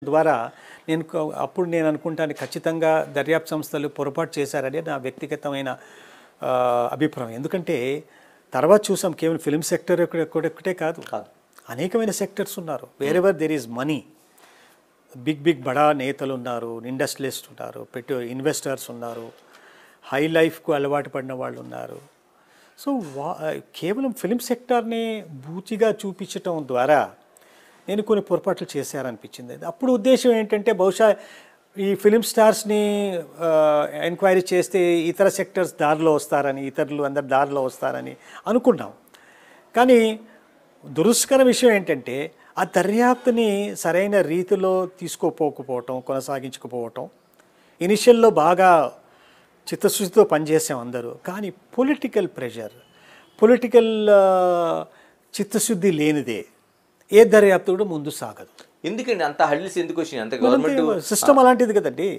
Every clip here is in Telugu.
ద్వారా అప్పుడు నేను అనుకుంటాను ఖచ్చితంగా దర్యాప్తు సంస్థలు పొరపాటు చేశారని నా వ్యక్తిగతమైన అభిప్రాయం. ఎందుకంటే తర్వాత చూసాం కేవలం ఫిల్మ్ సెక్టర్ ఒకటే కాదు, అనేకమైన సెక్టర్స్ ఉన్నారు. Wherever there is money, big బడా నేతలు ఉన్నారు, ఇండస్ట్రియలిస్ట్ ఉన్నారు, ఇన్వెస్టర్స్ ఉన్నారు, హై లైఫ్కు అలవాటు పడిన వాళ్ళు ఉన్నారు. సో కేవలం ఫిల్మ్ సెక్టార్ని బూచిగా చూపించటం ద్వారా నేను కొన్ని పొరపాట్లు చేశారనిపించింది. అప్పుడు ఉద్దేశం ఏంటంటే బహుశా ఈ ఫిలిం స్టార్స్ని ఎంక్వైరీ చేస్తే ఇతర సెక్టర్స్ దారిలో వస్తారని, ఇతరులు అందరు దారిలో వస్తారని అనుకున్నాం. కానీ దురదృష్టకర విషయం ఏంటంటే ఆ దర్యాప్తుని సరైన రీతిలో తీసుకోపోకపోవటం, కొనసాగించకపోవటం. ఇనిషియల్లో బాగా చిత్తశుద్ధితో పనిచేసాం అందరూ, కానీ పొలిటికల్ ప్రెషర్, పొలిటికల్ చిత్తశుద్ధి లేనిదే ఏ దర్యాప్తు కూడా ముందు సాగదు. ఎందుకండి అంత హడిల్స్ ఎందుకు వచ్చినాయి? అంత గవర్నమెంట్ సిస్టమ్ అలాంటిది కదండి.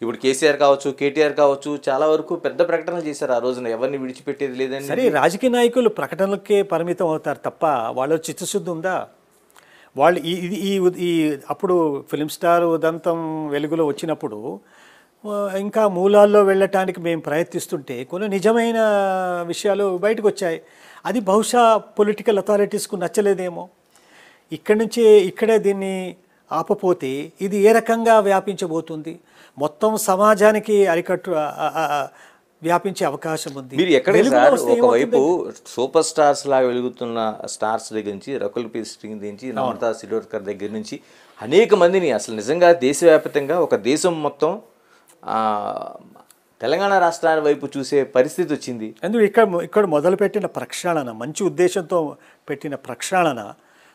ఇప్పుడు కేసీఆర్ కావచ్చు, కేటీఆర్ కావచ్చు, చాలా వరకు పెద్ద ప్రకటనలు చేశారు ఆ రోజున, ఎవరిని విడిచిపెట్టేది లేదని. సరే, రాజకీయ నాయకులు ప్రకటనలకే పరిమితం అవుతారు తప్ప వాళ్ళ చిత్తశుద్ధి ఉందా? వాళ్ళు ఈ అప్పుడు ఫిలిం స్టార్ ఉదంతం వెలుగులో వచ్చినప్పుడు ఇంకా మూలాల్లో వెళ్ళటానికి మేము ప్రయత్నిస్తుంటే కొన్ని నిజమైన విషయాలు బయటకు వచ్చాయి. అది బహుశా పొలిటికల్ అథారిటీస్కు నచ్చలేదేమో. ఇక్కడే దీన్ని ఆపపోతే ఇది ఏ రకంగా వ్యాపించబోతుంది, మొత్తం సమాజానికి అరికట్టు వ్యాపించే అవకాశం ఉంది. మీరు ఎక్కడ సార్ ఒకవైపు సూపర్ స్టార్స్ లాగా వెలుగుతున్న స్టార్స్ దగ్గర నుంచి, రకుల్ ప్రీత్ సింగ్ నుంచి, నమ్రతా శిరోడ్కర్ దగ్గర నుంచి అనేక మందిని అసలు నిజంగా దేశవ్యాప్తంగా ఒక దేశం మొత్తం తెలంగాణ రాష్ట్రాల వైపు చూసే పరిస్థితి వచ్చింది. ఎందుకు ఇక్కడ మొదలుపెట్టిన ప్రక్షాళన, మంచి ఉద్దేశంతో పెట్టిన ప్రక్షాళన,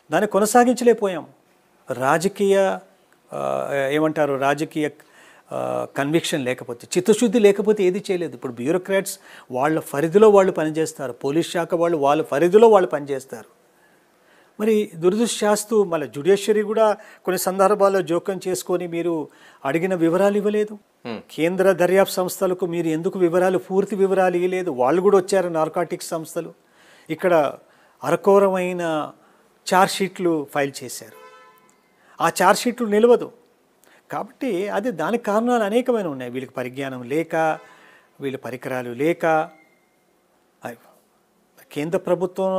దాన్ని కొనసాగించలేకపోయాం. రాజకీయ కన్విక్షన్ లేకపోతే, చిత్తశుద్ధి లేకపోతే ఏది చేయలేదు. ఇప్పుడు బ్యూరోక్రాట్స్ వాళ్ళ పరిధిలో వాళ్ళు పనిచేస్తారు, పోలీస్ శాఖ వాళ్ళ పరిధిలో వాళ్ళు పనిచేస్తారు. మరి దురదృష్టశాస్తు మళ్ళీ జ్యుడిషియరీ కూడా కొన్ని సందర్భాల్లో జోక్యం చేసుకొని మీరు అడిగిన వివరాలు ఇవ్వలేదు. కేంద్ర దర్యాప్తు సంస్థలకు మీరు ఎందుకు పూర్తి వివరాలు ఇవ్వలేదు? వాళ్ళు కూడా వచ్చారు, నార్కాటిక్స్ సంస్థలు. ఇక్కడ అరకోరమైన ఛార్జ్షీట్లు ఫైల్ చేశారు. ఆ ఛార్జ్షీట్లు నిలవదు. కాబట్టి దానికి కారణాలు అనేకమైన ఉన్నాయి. వీళ్ళకి పరిజ్ఞానం లేక, వీళ్ళ పరికరాలు లేక, కేంద్ర ప్రభుత్వం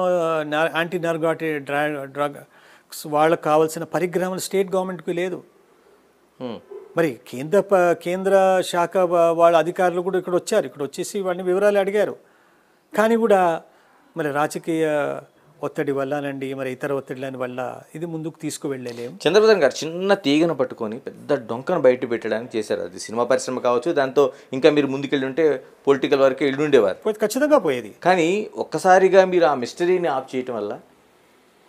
యాంటీ నార్కోటిక్ డ్రగ్స్ వాళ్ళకు కావాల్సిన పరిగ్రహం స్టేట్ గవర్నమెంట్కి లేదు. మరి కేంద్ర శాఖ వాళ్ళ అధికారులు కూడా ఇక్కడ వచ్చేసి వాడిని వివరాలు అడిగారు. కానీ కూడా మరి రాజకీయ ఒత్తిడి వల్లనండి, మరి ఇతర ఒత్తిడిల వల్ల ఇది ముందుకు తీసుకువెళ్ళలేము. చంద్రబాబు గారు చిన్న తీగను పట్టుకొని పెద్ద డొంకను బయట పెట్టడానికి చేశారు. అది సినిమా పరిశ్రమ కావచ్చు, దాంతో ఇంకా మీరు ముందుకెళ్ళి ఉంటే పొలిటికల్ వరకే వెళ్ళి ఉండేవారు, ఖచ్చితంగా పోయేది. కానీ ఒక్కసారిగా మీరు ఆ మిస్టరీని ఆఫ్ చేయటం వల్ల,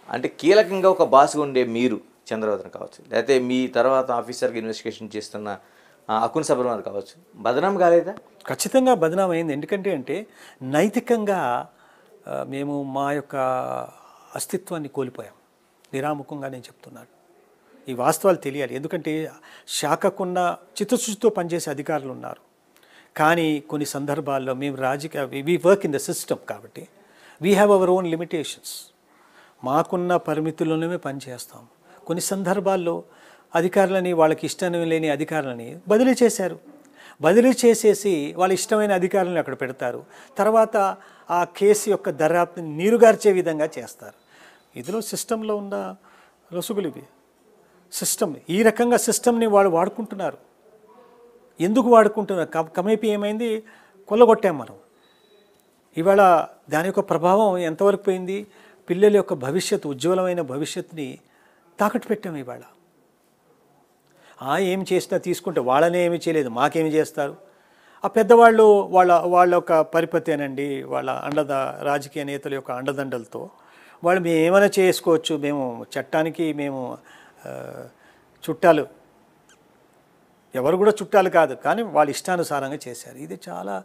అంటే కీలకంగా ఒక బాస్గా ఉండే మీరు చంద్రబాబు కావచ్చు, లేకపోతే మీ తర్వాత ఆఫీసర్గా ఇన్వెస్టిగేషన్ చేస్తున్న అకున్ సబర్వాల్ కావచ్చు, బదనాం కాలేదా? ఖచ్చితంగా బదనాం అయింది. ఎందుకంటే నైతికంగా మేము మా యొక్క అస్తిత్వాన్ని కోల్పోయాం. నిరాముఖంగా నేను చెప్తున్నాను, ఈ వాస్తవాలు తెలియాలి. ఎందుకంటే శాఖకున్న చిత్తశుద్ధితో పనిచేసే అధికారులు ఉన్నారు. కానీ కొన్ని సందర్భాల్లో మేము we work in the system కాబట్టి we have our own limitations. మాకున్న పరిమితుల్లోనే పనిచేస్తాం. కొన్ని సందర్భాల్లో అధికారులని, వాళ్ళకి ఇష్టం లేని అధికారులని బదిలీ చేశారు. బదిలీ చేసేసి వాళ్ళ ఇష్టమైన అధికారులను అక్కడ పెడతారు. తర్వాత ఆ కేసు యొక్క దర్యాప్తుని నీరుగార్చే విధంగా చేస్తారు. ఇందులో సిస్టంలో ఉన్న లొసుగులు ఇవి. ఈ రకంగా సిస్టమ్ని వాళ్ళు వాడుకుంటున్నారు. ఎందుకు వాడుకుంటున్నారు? కమేపీ ఏమైంది? కొల్లగొట్టాం మనం. ఇవాళ దాని యొక్క ప్రభావం ఎంతవరకు పోయింది? పిల్లల యొక్క భవిష్యత్తు, ఉజ్వలమైన భవిష్యత్తుని తాకట్టు పెట్టాం. ఇవాళ ఏం చేసినా తీసుకుంటే వాళ్ళనే ఏమీ చేయలేదు, మాకేమి చేస్తారు? ఆ పెద్దవాళ్ళు వాళ్ళ యొక్క పరిపతేనండి, వాళ్ళ రాజకీయ నేతల యొక్క అండదండలతో వాళ్ళు మేము ఏమైనా చేసుకోవచ్చు, మేము చట్టానికి మేము చుట్టాలు, ఎవరు కూడా చుట్టాలు కాదు, కానీ వాళ్ళ ఇష్టానుసారంగా చేశారు. ఇది చాలా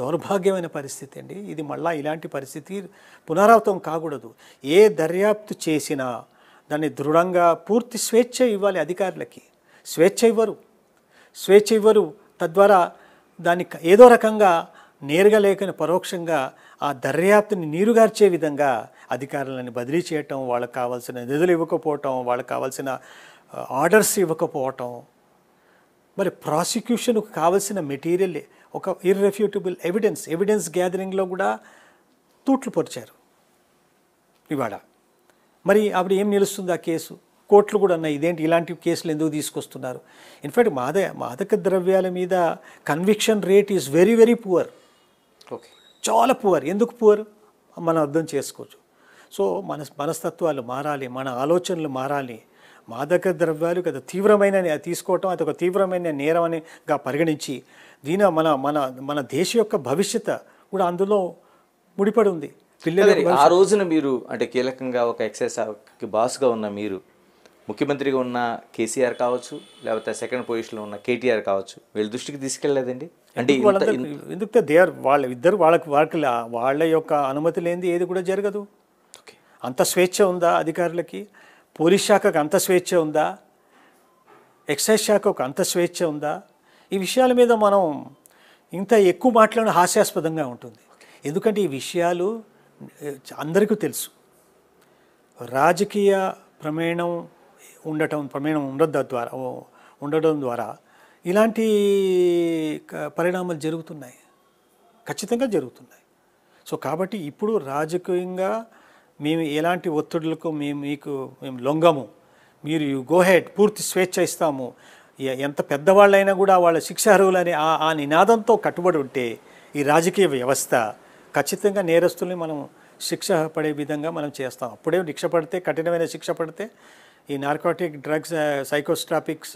దౌర్భాగ్యమైన పరిస్థితి అండి. ఇది మళ్ళీ ఇలాంటి పరిస్థితి పునరావృతం కాకూడదు. ఏ దర్యాప్తు చేసినా దాన్ని దృఢంగా పూర్తి స్వేచ్ఛ ఇవ్వాలి అధికారులకి. స్వేచ్ఛ ఇవ్వరు. తద్వారా దాన్ని ఏదో రకంగా నేరుగా లేకని పరోక్షంగా ఆ దర్యాప్తుని నీరుగార్చే విధంగా అధికారులను బదిలీ చేయటం, వాళ్ళకి కావాల్సిన నిధులు ఇవ్వకపోవటం, వాళ్ళకి కావాల్సిన ఆర్డర్స్ ఇవ్వకపోవటం, మరి ప్రాసిక్యూషన్కు కావలసిన మెటీరియల్ ఒక ఇర్రెఫ్యూటబుల్ ఎవిడెన్స్ గ్యాదరింగ్లో కూడా తూట్లు పొరిచారు ఇవాళ. మరి అప్పుడు ఏం నిలుస్తుంది ఆ కేసు? కోర్టులు కూడా అన్నాయి ఇదేంటి ఇలాంటి కేసులు ఎందుకు తీసుకొస్తున్నారు. ఇన్ఫ్యాక్ట్ మాదక ద్రవ్యాల మీద conviction rate is very very poor. Okay, చాలా పువర్. ఎందుకు పువర్ మనం అర్థం చేసుకోవచ్చు. సో మనస్తత్వాలు మారాలి, మన ఆలోచనలు మారాలి. మాదక ద్రవ్యాలు కదా తీవ్రమైన తీసుకోవటం అది ఒక తీవ్రమైన నేరమనిగా పరిగణించి దీని మన మన మన దేశ యొక్క భవిష్యత్ కూడా అందులో ముడిపడి ఉంది. ఆ రోజున మీరు అంటే కీలకంగా ఒక ఎక్సైజ్కి బాస్గా ఉన్న మీరు, ముఖ్యమంత్రిగా ఉన్న కేసీఆర్ కావచ్చు, లేకపోతే సెకండ్ పొజిషన్లో ఉన్న కేటీఆర్ కావచ్చు, వీళ్ళ దృష్టికి తీసుకెళ్ళలేదండి? అంటే ఎందుకు వాళ్ళ యొక్క అనుమతి లేనిది ఏది కూడా జరగదు. అంత స్వేచ్ఛ ఉందా అధికారులకి? పోలీస్ శాఖకు అంత స్వేచ్ఛ ఉందా? ఎక్సైజ్ శాఖకు అంత స్వేచ్ఛ ఉందా? ఈ విషయాల మీద మనం ఇంత ఎక్కువ మాట్లాడడం హాస్యాస్పదంగా ఉంటుంది. ఎందుకంటే ఈ విషయాలు అందరికీ తెలుసు. రాజకీయ ప్రమేయం ఉండడం ద్వారా ఇలాంటి పరిణామాలు జరుగుతున్నాయి, ఖచ్చితంగా జరుగుతున్నాయి. సో కాబట్టి ఇప్పుడు రాజకీయంగా మేము ఎలాంటి ఒత్తిడులకు మేము లొంగము, మీరు గో హెడ్, పూర్తి స్వేచ్ఛ ఇస్తాము, ఎంత పెద్దవాళ్ళైనా కూడా వాళ్ళ శిక్షార్హులని ఆ నినాదంతో కట్టుబడి ఉంటే ఈ రాజకీయ వ్యవస్థ ఖచ్చితంగా నేరస్తుల్ని మనం శిక్ష పడే విధంగా మనం చేస్తాం. అప్పుడే శిక్ష పడితే, కఠినమైన శిక్ష పడితే ఈ నార్కోటిక్ డ్రగ్స్, సైకోస్ట్రాపిక్స్